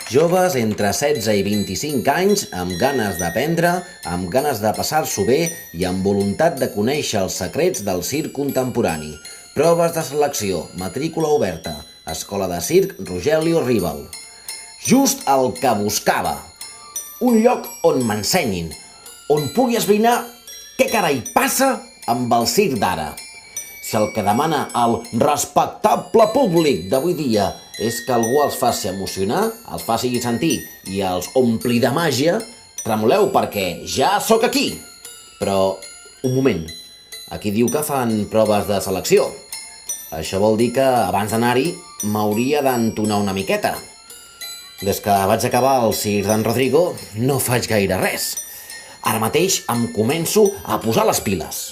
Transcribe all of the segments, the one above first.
Joves entre 16 i 25 anys, amb ganes d'aprendre, amb ganes de passar-s'ho bé i amb voluntat de conèixer els secrets del circ contemporani. Proves de selecció, matrícula oberta, Escola de Circ Rogelio Rival. Just el que buscava. Un lloc on m'ensenyin, on pugui esbrinar què carai passa amb el circ d'ara. Si el que demana el respectable públic d'avui dia és que algú els faci emocionar, els faci sentir i els ompli de màgia, tremoleu perquè ja sóc aquí. Però, un moment, aquí diu que fan proves de selecció. Això vol dir que abans d'anar-hi m'hauria d'entonar una miqueta. Des que vaig acabar el circ d'en Rodrigo no faig gaire res. Ara mateix em començo a posar les piles.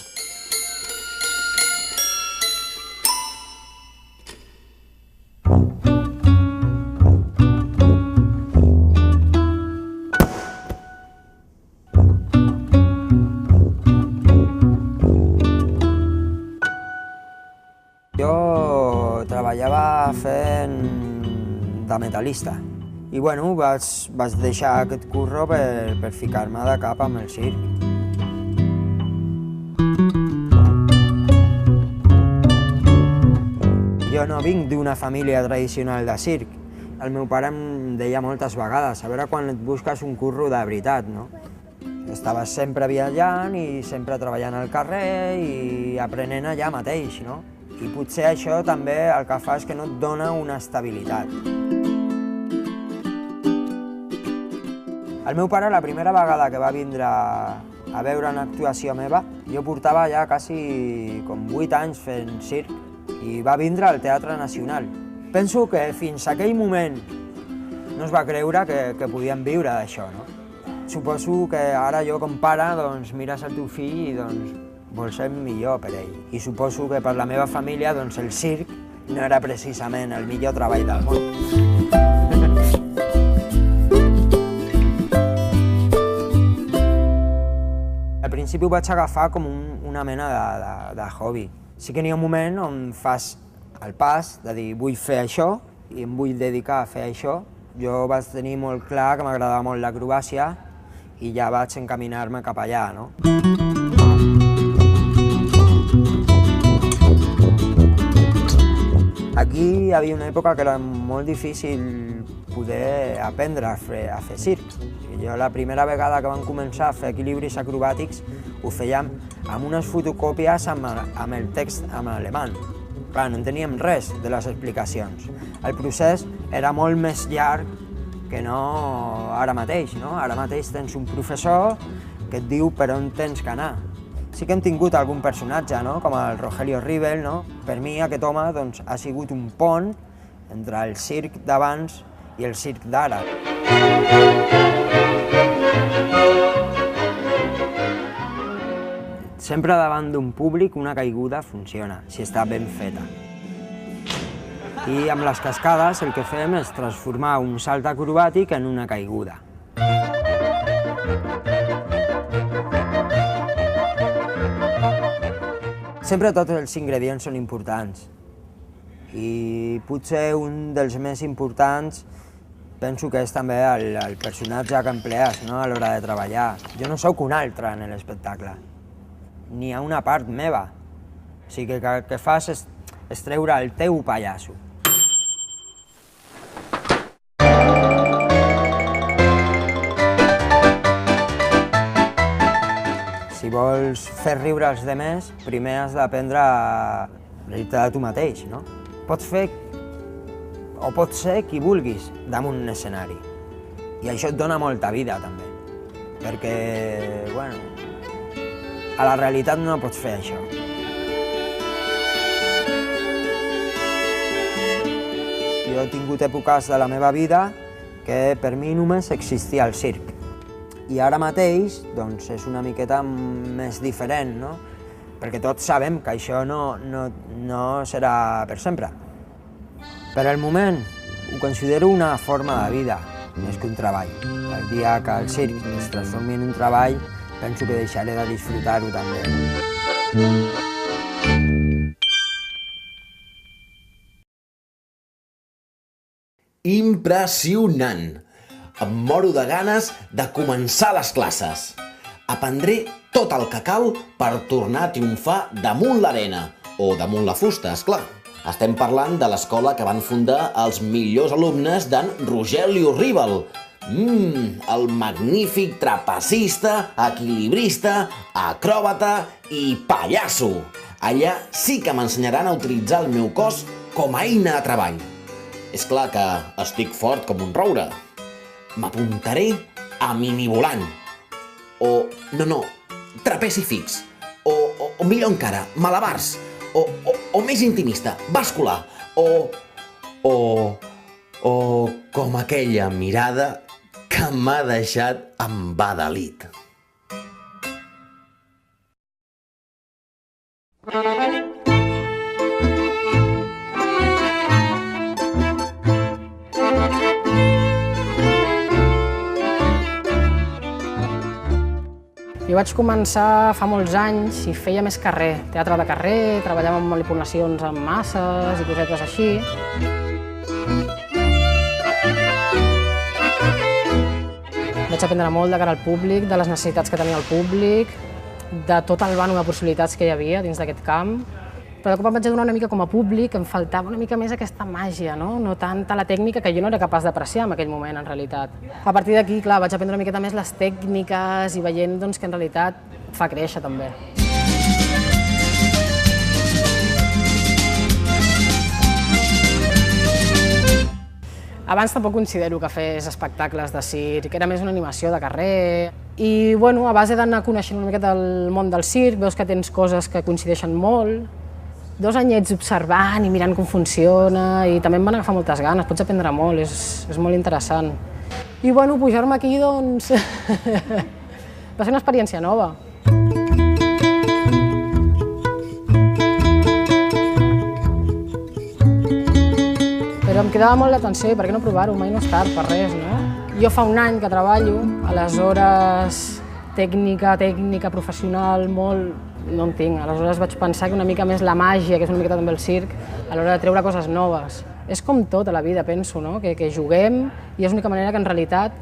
Jo treballava fent de metal·lista i bueno, vaig deixar aquest curro per ficar-me de cap amb el circ. Jo no vinc d'una família tradicional de circ. El meu pare em deia moltes vegades, a veure quan et busques un curro de veritat, no? Estaves sempre viatjant i sempre treballant al carrer i aprenent allà mateix, no? I potser això també el que fa és que no et dona una estabilitat. El meu pare, la primera vegada que va vindre a veure una actuació meva, jo portava ja quasi com 8 anys fent circ i va vindre al Teatre Nacional. Penso que fins a aquell moment no es va creure que podíem viure d'això, no? Suposo que ara jo com pare doncs, mires el teu fill i doncs, vol ser millor per ell. I suposo que per la meva família doncs, el circ no era precisament el millor treball del món. Al principi ho vaig agafar com una mena de hobby. Sí que n'hi ha un moment on fas el pas de dir vull fer això i em vull dedicar a fer això. Jo vaig tenir molt clar que m'agradava molt l'acrobàcia i ja vaig encaminar-me cap allà, no? Aquí hi havia una època que era molt difícil poder aprendre a fer circ. Jo la primera vegada que vam començar a fer equilibris acrobàtics ho fèiem amb unes fotocòpies amb el text en alemany. Clar, no enteníem res de les explicacions. El procés era molt més llarg que no ara mateix, no? Ara mateix tens un professor que et diu per on tens que anar. Sí que hem tingut algun personatge, no? Com el Rogelio Rivel, no? Per mi aquest home doncs, ha sigut un pont entre el circ d'abans i el circ d'ara. Sempre davant d'un públic una caiguda funciona, si està ben feta. I amb les cascades el que fem és transformar un salt acrobàtic en una caiguda. Sempre tots els ingredients són importants i potser un dels més importants penso que és també el personatge que emplees, no? A l'hora de treballar. Jo no sóc un altre en l'espectacle, ni a una part meva. O sigui que el que fas és treure el teu pallasso. Si vols fer riure els demés, primer has d'aprendre a reir-te de tu mateix, no? Pots fer o pots ser qui vulguis damunt un escenari. I això et dona molta vida, també. Perquè, bueno, a la realitat no pots fer això. Jo he tingut èpoques de la meva vida que per mi només existia el circ. I ara mateix doncs, és una miqueta més diferent, no? Perquè tots sabem que això no serà per sempre. Per al moment ho considero una forma de vida, més que un treball. El dia que el circ es transformi en un treball, penso que deixaré de disfrutar-ho també. Impressionant! Em moro de ganes de començar les classes. Aprendré tot el que cal per tornar a triomfar damunt l'arena, o damunt la fusta, esclar. Estem parlant de l'escola que van fundar els millors alumnes d'en Rogelio Rival. El magnífic trapecista, equilibrista, acròbata i pallasso. Allà sí que m'ensenyaran a utilitzar el meu cos com a eina de treball. És clar que estic fort com un roure. M'apuntaré a minivolant. No, trapezi fix. O millor encara, malabars. O més intimista, bàscula. O com aquella mirada que m'ha deixat embadalit. Jo vaig començar fa molts anys i feia més carrer, teatre de carrer, treballava amb manipulacions amb masses i cosetes així. Vaig aprendre molt de cara al públic, de les necessitats que tenia el públic, de tot el vano de possibilitats que hi havia dins d'aquest camp. Però de cop em vaig adonar una mica com a públic, em faltava una mica més aquesta màgia, no tanta la tècnica que jo no era capaç d'apreciar en aquell moment, en realitat. A partir d'aquí, clar, vaig aprendre una miqueta més les tècniques i veient doncs, que en realitat fa créixer també. Abans tampoc considero que fes espectacles de circ, era més una animació de carrer. I bueno, a base d'anar coneixent una miqueta el món del circ, veus que tens coses que coincideixen molt. 2 anyets observant i mirant com funciona i també em van agafar moltes ganes, pots aprendre molt, és molt interessant. I bueno, pujar-me aquí doncs va ser una experiència nova. Però em cridava molt l'atenció i per què no provar-ho? Mai no és tard per res, no? Jo fa un any que treballo, aleshores tècnica professional, molt no en tinc. Aleshores vaig pensar que una mica més la màgia, que és una miqueta també el circ, a l'hora de treure coses noves. És com tot a la vida, penso, no? Que juguem i és l'única manera que en realitat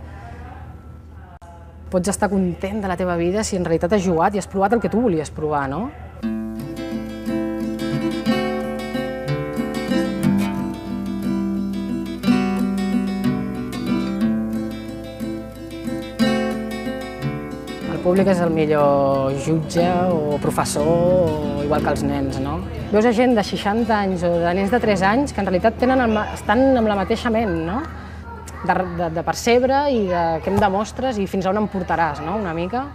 pots estar content de la teva vida si en realitat has jugat i has provat el que tu volies provar, no? El públic és el millor jutge o professor, o igual que els nens, no? Veus gent de 60 anys o de nens de 3 anys que en realitat estan amb la mateixa ment, no? De percebre i de què em demostres i fins a on em portaràs, no? Una mica.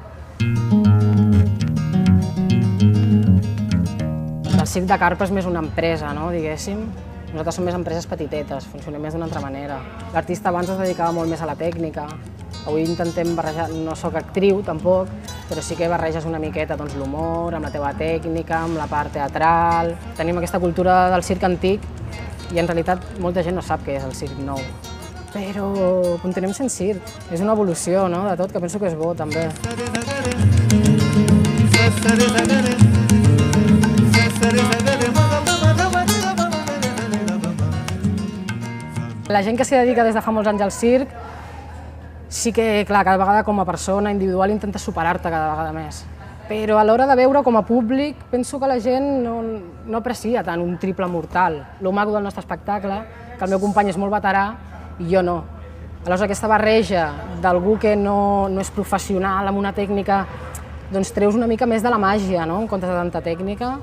El circ de carpa és més una empresa, no? Diguéssim. Nosaltres som més empreses petitetes, funcionem més d'una altra manera. L'artista abans es dedicava molt més a la tècnica. Avui intentem barrejar, no sóc actriu tampoc, però sí que barreges una miqueta l'humor, amb la teva tècnica, amb la part teatral. Tenim aquesta cultura del circ antic i en realitat molta gent no sap què és el circ nou. Però continuem sent circ, és una evolució de tot, que penso que és bo també. La gent que s'hi dedica des de fa molts anys al circ, sí que, clar, cada vegada com a persona individual intenta superar-te cada vegada més. Però a l'hora de veure com a públic, penso que la gent no aprecia tant un triple mortal. Lo maco del nostre espectacle, que el meu company és molt veterà i jo no. Aleshores, aquesta barreja d'algú que no és professional amb una tècnica, doncs treus una mica més de la màgia, no?, en comptes de tanta tècnica.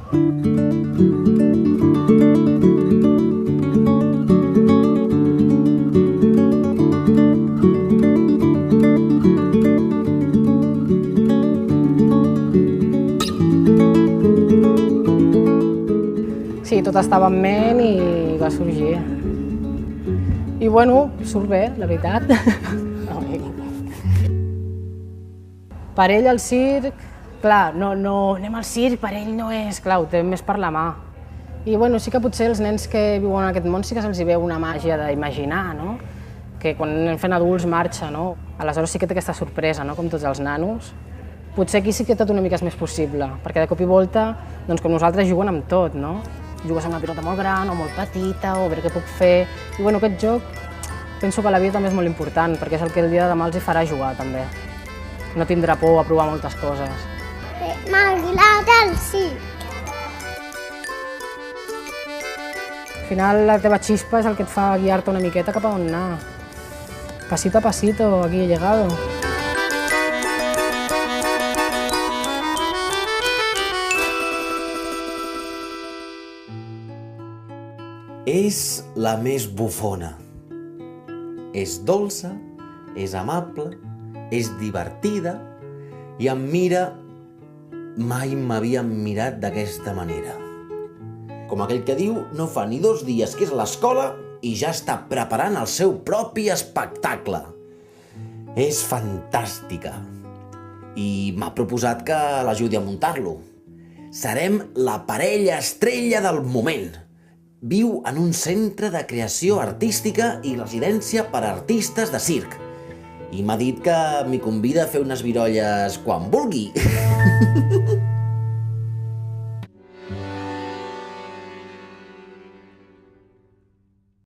Sí, tot estava en ment i va sorgir. I bueno, surt bé, la veritat. Per ell el circ, clar, no anem al circ, per ell no és, clar, ho té més per la mà. I bueno, sí que potser els nens que viuen en aquest món sí que se'ls veu una màgia d'imaginar, no? Que quan anem fent adults marxa, no? Aleshores sí que té aquesta sorpresa, no?, com tots els nanos. Potser aquí sí que tot una mica és més possible, perquè de cop i volta, doncs com nosaltres juguen amb tot, no? Jugues amb una pilota molt gran o molt petita, o a veure què puc fer. I bueno, aquest joc Penso que la vida també és molt important, perquè és el que el dia de demà els hi farà jugar, també. No tindrà por a provar moltes coses. M'agrada el circ. Al final, la teva xispa és el que et fa guiar-te una miqueta cap a on anar. Pasito a pasito, aquí he llegado. És la més bufona. És dolça, és amable, és divertida i em mira... Mai m'havien mirat d'aquesta manera. Com aquell que diu, no fa ni 2 dies que és a l'escola i ja està preparant el seu propi espectacle. És fantàstica. I m'ha proposat que l'ajudi a muntar-lo. Serem la parella estrella del moment. Viu en un centre de creació artística i residència per a artistes de circ. I m'ha dit que m'hi convida a fer unes virolles quan vulgui.